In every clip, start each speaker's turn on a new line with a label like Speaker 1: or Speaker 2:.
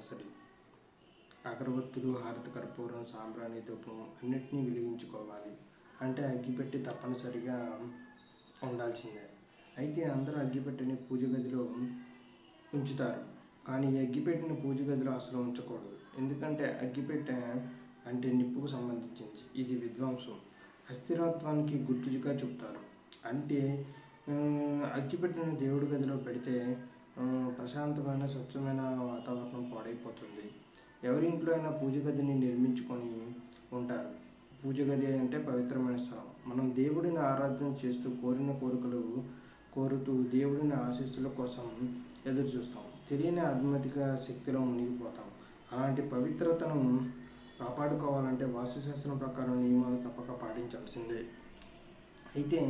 Speaker 1: తప్పనిసరి. అగరబత్తులు, హారతి కర్పూరం, సాంబ్రాణి, ధూపం అన్నిటినీ వెలిగించుకోవాలి. అంటే అగ్గిపెట్టి తప్పనిసరిగా ఉండాల్సిందే. అయితే అందరూ అగ్గిపెట్టెని పూజ గదిలో ఉంచుతారు. కానీ అగ్గిపెట్టెని పూజ గదిలో అసలు ఉంచకూడదు. ఎందుకంటే అగ్గిపెట్టె అంటే నిప్పుకు సంబంధించింది. ఇది విధ్వంసం, అస్థిరత్వానికి గుర్తుగా చెప్తారు. అంటే అగ్గిపెట్టెను దేవుడి గదిలో పెడితే ప్రశాంతమైన స్వచ్ఛమైన వాతావరణం పాడైపోతుంది. ఎవరి ఇంట్లో అయినా పూజ గదిని నిర్మించుకొని ఉంటారు. పూజ గది అంటే పవిత్రమైన స్థలం. మనం దేవుడిని ఆరాధన చేస్తూ కోరిన కోరికలు కోరుతూ దేవుడిని ఆశీస్సుల కోసం ఎదురు చూస్తాం. తెలియని ఆధ్యాత్మిక శక్తిలో మునిగిపోతాం. అలాంటి పవిత్రతను కాపాడుకోవాలంటే వాస్తుశాస్త్రం ప్రకారం నియమాలు తప్పక పాటించాల్సిందే. అయితే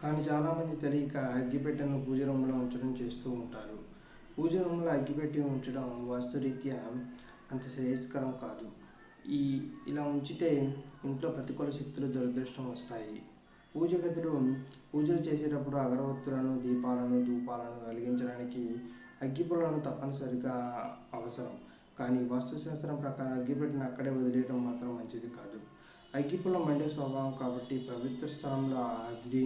Speaker 1: కానీ చాలామంది తెలియక అగ్గిపెట్టెను పూజ రూమ్లో ఉంచడం చేస్తూ ఉంటారు. పూజ రూమ్లో అగ్గిపెట్టి ఉంచడం వాస్తురీత్యా అంత శ్రేయస్కరం కాదు. ఇలా ఉంచితే ఇంట్లో ప్రతికూల శక్తులు దురదృష్టం వస్తాయి. పూజ గదిలో పూజలు చేసేటప్పుడు అగరవత్తులను, దీపాలను, ధూపాలను వెలిగించడానికి అగ్గిపుల్లను తప్పనిసరిగా అవసరం. కానీ వాస్తుశాస్త్రం ప్రకారం అగ్గిపెట్టిన అక్కడే వదిలేయడం మాత్రం మంచిది కాదు. అగ్గిపుల్ల మండే స్వభావం కాబట్టి పవిత్ర స్థలంలో అగ్ని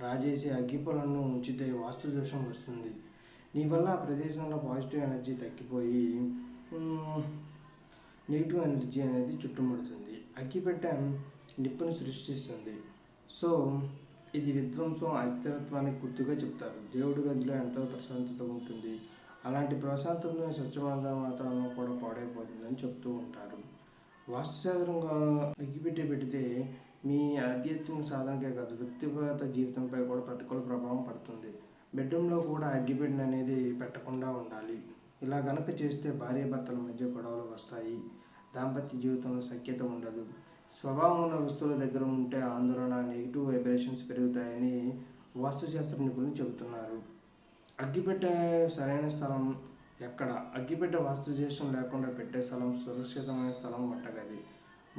Speaker 1: రాజేసి అగ్గిపుల్లను ఉంచితే వాస్తు దోషం వస్తుంది. దీనివల్ల ఆ ప్రదేశంలో పాజిటివ్ ఎనర్జీ తగ్గిపోయి నెగిటివ్ ఎనర్జీ అనేది చుట్టుముడుతుంది. అగ్గిపెట్టె నిప్పును సృష్టిస్తుంది. సో ఇది విధ్వంసం, అస్థిరత్వానికి గుర్తుగా చెప్తారు. దేవుడి గదిలో ఎంతో ప్రశాంతత ఉంటుంది. అలాంటి ప్రశాంతమైన స్వచ్ఛమైన వాతావరణం కూడా పాడైపోతుందని చెప్తూ ఉంటారు. వాస్తుశాస్త్రంగా అగ్గిపెట్టె పెడితే మీ ఆధ్యాత్మిక సాధనకే కాదు వ్యక్తిగత జీవితంపై కూడా ప్రతికూల ప్రభావం పడుతుంది. బెడ్రూమ్లో కూడా అగ్గిపెట్టె అనేది పెట్టకుండా ఉండాలి. ఇలా గనక చేస్తే భార్యాభర్తల మధ్య గొడవలు వస్తాయి. దాంపత్య జీవితంలో సఖ్యత ఉండదు. స్వభావం ఉన్న వస్తువుల దగ్గర ఉంటే ఆందోళన, నెగిటివ్ వైబ్రేషన్స్ పెరుగుతాయని వాస్తుశాస్త్ర నిపుణులు చెబుతున్నారు. అగ్గిపెట్టె సరైన స్థలం ఎక్కడ? అగ్గిపెట్టె వాస్తుశాస్త్రం లేకుండా పెట్టే స్థలం సురక్షితమైన స్థలం వంటగది.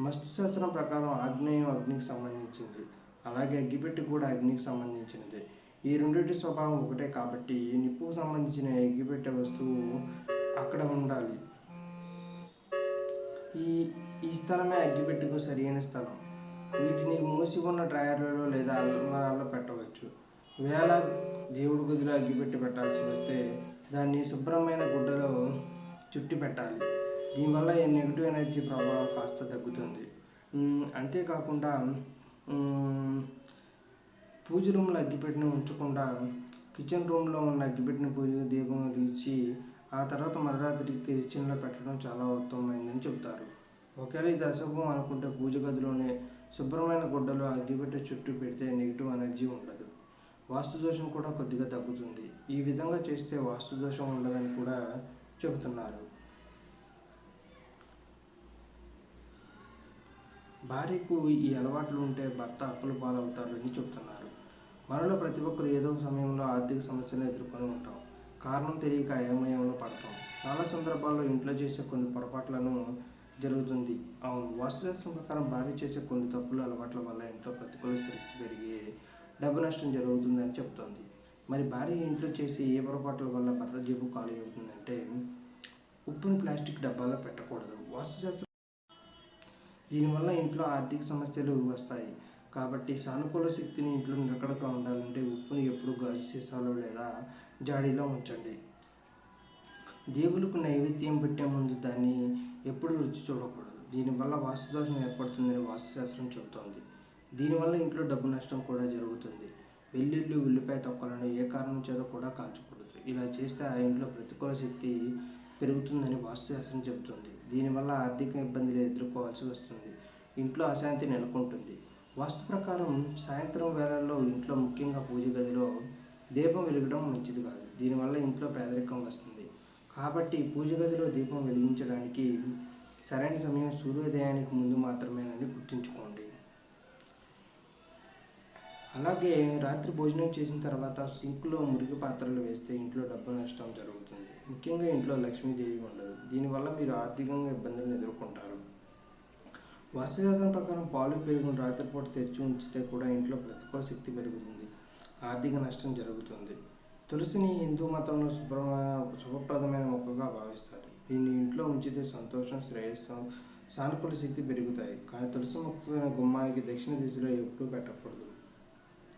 Speaker 1: వాస్తుశాస్త్రం ప్రకారం ఆగ్నేయం అగ్నికి సంబంధించింది. అలాగే అగ్గిపెట్టె కూడా అగ్నికి సంబంధించినదే. ఈ రెండింటి స్వభావం ఒకటే కాబట్టి నిప్పుకు సంబంధించిన అగ్గిపెట్టె వస్తువు అక్కడ ఉండాలి. ఈ స్థలమే అగ్గిపెట్టెకు సరైన స్థలం. వీటిని మూసి ఉన్న డ్రాయర్లలో లేదా అల్మారాల్లో పెట్టవచ్చు. వేళ దేవుడి గదిలో అగ్గిపెట్టె పెట్టాల్సి వస్తే దాన్ని శుభ్రమైన గుడ్డలో చుట్టి పెట్టాలి. దీనివల్ల నెగిటివ్ ఎనర్జీ ప్రభావం కాస్త తగ్గుతుంది. అంతేకాకుండా పూజ రూమ్లో అగ్గిపెట్టెను ఉంచకుండా కిచెన్ రూమ్లో ఉన్న అగ్గిపెట్టిన పూజ దీపం వెలిగించి ఆ తర్వాత మధ్యరాత్రికి కిచెన్లో పెట్టడం చాలా ఉత్తమమైందని చెబుతారు. ఒకవేళ ఇది అశుభం అనుకుంటే పూజ గదిలోనే శుభ్రమైన గుడ్డలో అగ్గిపెట్టె చుట్టూ పెడితే నెగిటివ్ ఎనర్జీ ఉండదు. వాస్తుదోషం కూడా కొద్దిగా తగ్గుతుంది. ఈ విధంగా చేస్తే వాస్తుదోషం ఉండదని కూడా చెబుతున్నారు. భార్యకు ఈ అలవాట్లు ఉంటే భర్త అప్పుల పాలవుతారు అని చెబుతున్నారు. మనలో ప్రతి ఒక్కరు ఏదో ఒక సమయంలో ఆర్థిక సమస్యలను ఎదుర్కొని ఉంటాం. కారణం తెలియక అయోమయంలో పడతాం. చాలా సందర్భాల్లో ఇంట్లో చేసే కొన్ని పొరపాట్లను జరుగుతుంది. అవును, వాస్తుశాస్త్రం ప్రకారం భార్య చేసే కొన్ని తప్పుల అలవాట్ల వల్ల ఇంట్లో ప్రతికూల స్థితి పెరిగి డబ్బు నష్టం జరుగుతుందని చెప్తోంది. మరి భార్య ఇంట్లో చేసే ఏ పొరపాట్ల వల్ల భర్త జేబు ఖాళీ అవుతుందంటే ఉప్పును ప్లాస్టిక్ డబ్బాలో పెట్టకూడదు. వాస్తుశాస్త్రం దీనివల్ల ఇంట్లో ఆర్థిక సమస్యలు వస్తాయి. కాబట్టి సానుకూల శక్తిని ఇంట్లో నిలకడగా ఉండాలంటే ఉప్పుని ఎప్పుడు గాజు సీసాలో లేదా జాడీలో ఉంచండి. దేవులకు నైవేద్యం పెట్టే ముందు దాన్ని ఎప్పుడు రుచి చూడకూడదు. దీనివల్ల వాస్తుదోషం ఏర్పడుతుందని వాస్తుశాస్త్రం చెబుతోంది. దీనివల్ల ఇంట్లో డబ్బు నష్టం కూడా జరుగుతుంది. వెల్లుల్లి, ఉల్లిపాయ తొక్కలను ఏ కారణం చేత కూడా కాల్చకూడదు. ఇలా చేస్తే ఆ ఇంట్లో ప్రతికూల శక్తి పెరుగుతుందని వాస్తుశాస్త్రం చెబుతుంది. దీనివల్ల ఆర్థిక ఇబ్బందులు ఎదుర్కోవాల్సి వస్తుంది. ఇంట్లో అశాంతి నెలకొంటుంది. వాస్తు ప్రకారం సాయంత్రం వేళల్లో ఇంట్లో ముఖ్యంగా పూజ గదిలో దీపం వెలిగడం మంచిది కాదు. దీనివల్ల ఇంట్లో పేదరికం వస్తుంది. కాబట్టి పూజ గదిలో దీపం వెలిగించడానికి సరైన సమయం సూర్యోదయానికి ముందు మాత్రమేనని గుర్తుంచుకోండి. అలాగే రాత్రి భోజనం చేసిన తర్వాత సింక్లో మురికి పాత్రలు వేస్తే ఇంట్లో డబ్బు నష్టం జరుగుతుంది. ముఖ్యంగా ఇంట్లో లక్ష్మీదేవి ఉండదు. దీనివల్ల మీరు ఆర్థికంగా ఇబ్బందులను ఎదుర్కొంటారు. వాస్తుశాస్త్రం ప్రకారం పాలు, పెరుగును రాత్రిపూట తెరిచి ఉంచితే కూడా ఇంట్లో ప్రతికూల శక్తి పెరుగుతుంది. ఆర్థిక నష్టం జరుగుతుంది. తులసిని హిందూ మతంలో శుభప్రదమైన మొక్కగా భావిస్తారు. దీన్ని ఇంట్లో ఉంచితే సంతోషం, శ్రేయస్సు, సానుకూల శక్తి పెరుగుతాయి. కానీ తులసి మొక్కను గుమ్మానికి దక్షిణ దిశలో ఎప్పుడూ పెట్టకూడదు.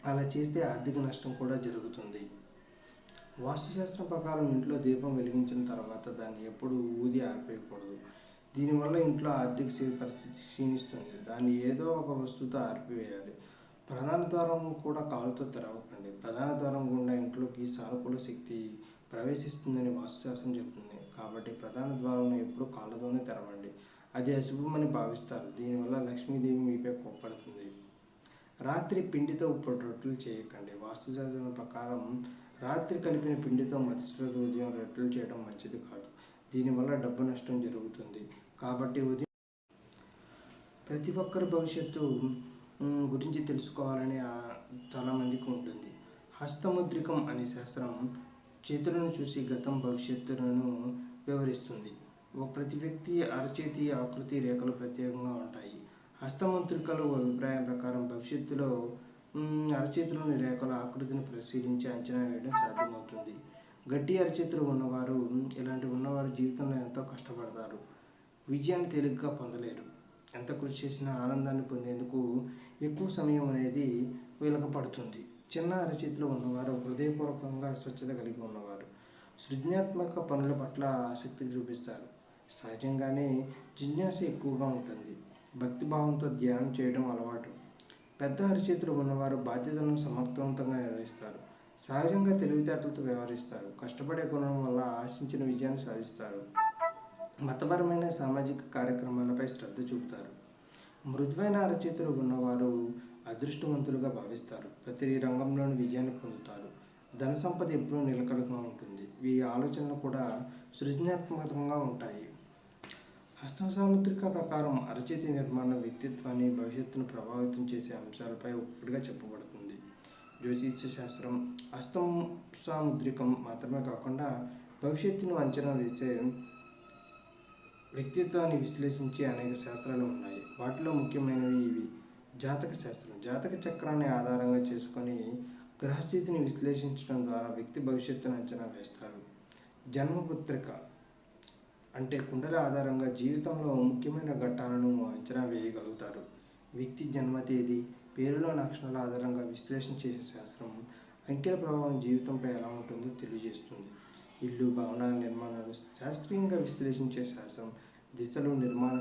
Speaker 1: అలా చేస్తే ఆర్థిక నష్టం కూడా జరుగుతుంది. వాస్తుశాస్త్రం ప్రకారం ఇంట్లో దీపం వెలిగించిన తర్వాత దాన్ని ఎప్పుడు ఊది ఆర్పేయకూడదు. దీనివల్ల ఇంట్లో ఆర్థిక పరిస్థితి క్షీణిస్తుంది. దాన్ని ఏదో ఒక వస్తువుతో ఆర్పివేయాలి. ప్రధాన ద్వారం కూడా కాలుతో తెరవకండి. ప్రధాన ద్వారం గుండా ఇంట్లోకి సానుకూల శక్తి ప్రవేశిస్తుందని వాస్తుశాస్త్రం చెబుతుంది. కాబట్టి ప్రధాన ద్వారం ఎప్పుడు కాళ్ళతోనే తెరవండి. అది అశుభమని భావిస్తారు. దీనివల్ల లక్ష్మీదేవి మీపై కోప్పడుతుంది. రాత్రి పిండితో రొట్టెలు చేయకండి. వాస్తుశాస్త్రం ప్రకారం రాత్రి కలిపిన పిండితో మరుసటి ఉదయం రొట్టెలు చేయడం మంచిది కాదు. దీనివల్ల డబ్బు నష్టం జరుగుతుంది. కాబట్టి ఉదయం ప్రతి ఒక్కరి భవిష్యత్తు గురించి తెలుసుకోవాలని చాలామందికి ఉంటుంది. హస్తముద్రికం అనే శాస్త్రం చేతులను చూసి గతం భవిష్యత్తులను వివరిస్తుంది. ప్రతి వ్యక్తి అరచేతి ఆకృతి రేఖలు ప్రత్యేకంగా ఉంటాయి. హస్తముద్రికలు అభిప్రాయం ప్రకారం భవిష్యత్తులో అరచేతులోని రేఖల ఆకృతిని పరిశీలించి అంచనా వేయడం సాధ్యమవుతుంది. గట్టి అరచేతులు ఉన్నవారు జీవితంలో ఎంతో కష్టపడతారు. విజయాన్ని తేలిగ్గా పొందలేరు. ఎంత కృషి చేసినా ఆనందాన్ని పొందేందుకు ఎక్కువ సమయం అనేది వీళ్ళకి పడుతుంది. చిన్న అరచేతులు ఉన్నవారు హృదయపూర్వకంగా స్వచ్ఛత కలిగి ఉన్నవారు. సృజనాత్మక పనుల పట్ల ఆసక్తి చూపిస్తారు. సహజంగానే జిజ్ఞాస ఎక్కువగా ఉంటుంది. భక్తిభావంతో ధ్యానం చేయడం అలవాటు. పెద్ద అరచేతులు ఉన్నవారు బాధ్యతలను సమర్థవంతంగా నిర్వహిస్తారు. సహజంగా తెలివితేటలతో వ్యవహరిస్తారు. కష్టపడే గుణం వల్ల ఆశించిన విజయాన్ని సాధిస్తారు. మతపరమైన సామాజిక కార్యక్రమాలపై శ్రద్ధ చూపుతారు. మృదువైన అరచేతులు ఉన్నవారు అదృష్టవంతులుగా భావిస్తారు. ప్రతి రంగంలోని విజయాన్ని పొందుతారు. ధన సంపద ఎప్పుడూ నిలకడగా ఉంటుంది. ఈ ఆలోచనలు కూడా సృజనాత్మకంగా ఉంటాయి. హస్త సాముద్రిక ప్రకారం అరచేతి నిర్మాణం వ్యక్తిత్వాన్ని, భవిష్యత్తును ప్రభావితం చేసే అంశాలపై ఒకటిగా చెప్పబడుతుంది. జ్యోతిష్య శాస్త్రం హస్తం సాముద్రికం మాత్రమే కాకుండా భవిష్యత్తును అంచనా వేసే వ్యక్తిత్వాన్ని విశ్లేషించే అనేక శాస్త్రాలు ఉన్నాయి. వాటిలో ముఖ్యమైనవి ఇవి. జాతక శాస్త్రం జాతక చక్రాన్ని ఆధారంగా చేసుకొని గ్రహస్థితిని విశ్లేషించడం ద్వారా వ్యక్తి భవిష్యత్తును అంచనా వేస్తారు. జన్మపత్రిక అంటే కుండల ఆధారంగా జీవితంలో ముఖ్యమైన ఘట్టాలను అంచనా వేయగలుగుతారు. వ్యక్తి జన్మ తేదీ, పేరులోని అక్షరాల ఆధారంగా విశ్లేషణ చేసే శాస్త్రం అంకెల ప్రభావం జీవితంపై ఎలా ఉంటుందో తెలియజేస్తుంది. ఇల్లు, భవనాల నిర్మాణాలు శాస్త్రీయంగా విశ్లేషించే శాస్త్రం దిశలు, నిర్మాణ